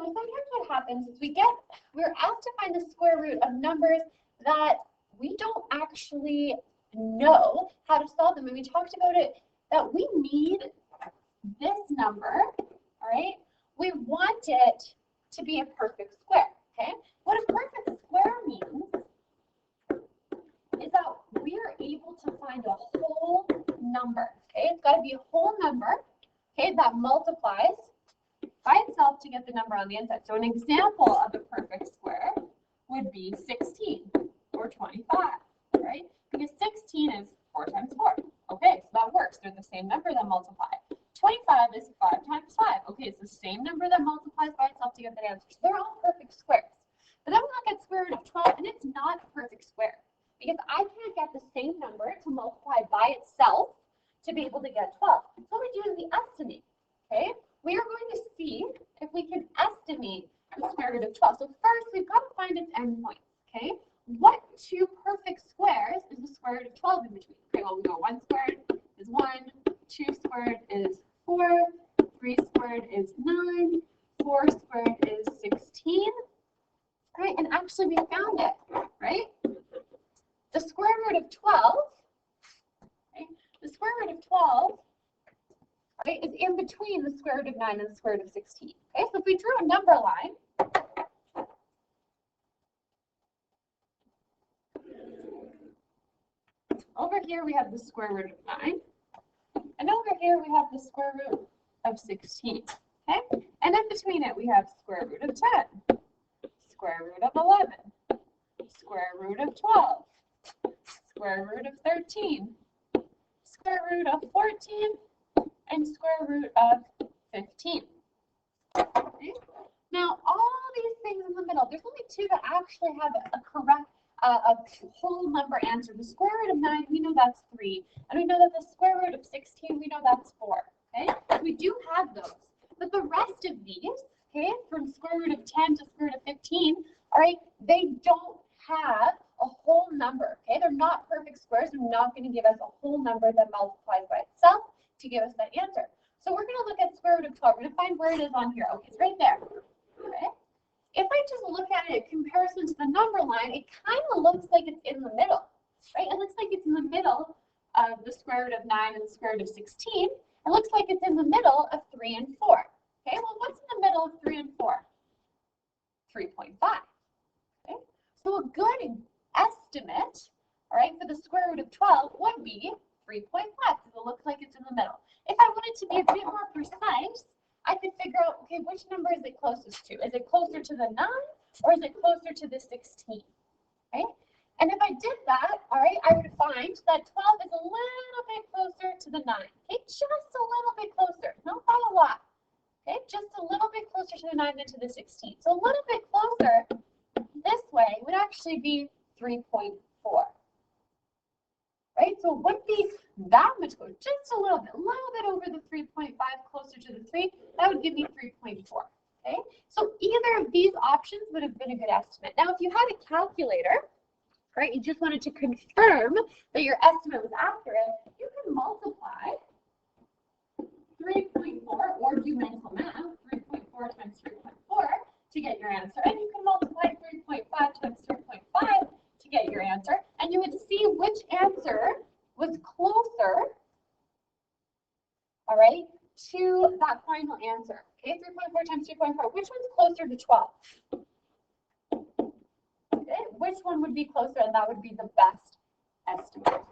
sometimes what happens is we're asked to find the square root of numbers that we don't actually know how to solve them. And we talked about it, that we need this number, all right? We want it to be a perfect square, okay? What a perfect square means is that we are able to find a whole number, okay? It's got to be a whole number, okay, that multiplies by itself to get the number on the inside. So an example of a perfect square would be 16 or 25, right? Because 16 is 4 times 4. Okay, so that works. They're the same number that multiply. 25 is 5 times 5. Okay, it's the same number that multiplies by itself to get that answer. So they're all perfect squares. But then we look at square root of 12, and it's not a perfect square. Because I can't get the same number to multiply by itself to be able to get 12. So what we do is we estimate, okay? We are going to see if we can estimate the square root of 12. So first, we've got to find its endpoints, okay? What two perfect squares is the square root of 12 in between? Okay, well, we go 1 squared is 1, 2 squared is 4, 3 squared is 9, 4 squared is 16, right? And actually, we found it, right? The square root of 12, okay, the square root of 12, right, is in between the square root of 9 and the square root of 16. Okay, so if we drew a number line, over here we have the square root of 9, and over here we have the square root of 16. Okay, and in between it we have square root of 10, square root of 11, square root of 12, square root of 13, square root of 14, and square root of 15. Okay. Now, all these things in the middle, there's only two that actually have a correct, a whole number answer. The square root of 9, we know that's 3. And we know that the square root of 16, we know that's 4. Okay, we do have those. But the rest of these, okay, from square root of 10 to square root of 15, all right, they don't have a whole number. Okay, they're not perfect squares. They're not going to give us a whole number that multiplies by itself to give us that answer. So we're going to look at square root of 12. We're going to find where it is on here. Okay, it's right there. Okay. If I just look at it in comparison to the number line, it kind of looks like it's in the middle, right? It looks like it's in the middle of the square root of 9 and the square root of 16. It looks like it's in the middle of 3 and 4. Okay, well, what's in the middle of 3 and 4? 3.5. Okay, so a good estimate, all right, for the square root of 12 would be 3.5, because it looks like it's in the middle. If I wanted to be a bit more precise, I could figure out, okay, which number is it closest to? Is it closer to the 9 or is it closer to the 16? Okay, and if I did that, all right, I would find that 12 is a little bit closer to the 9. Okay, just a little bit closer, not by a lot. Okay, just a little bit closer to the 9 than to the 16. So a little bit closer this way would actually be 3.4. Right, so it wouldn't be that much closer, just a little bit over the 3.5, closer to the 3. That would give me 3.4. Okay, so either of these options would have been a good estimate. Now, if you had a calculator, right, you just wanted to confirm that your estimate was accurate, you can multiply 3.4 or do mental math, 3.4 times 3.4 to get your answer, and you can multiply 3.5 times 3.5 to get your answer, and you would see which answer was closer, all right, to that final answer. Okay, 3.4 times 3.4, which one's closer to 12? Okay, which one would be closer, and that would be the best estimate.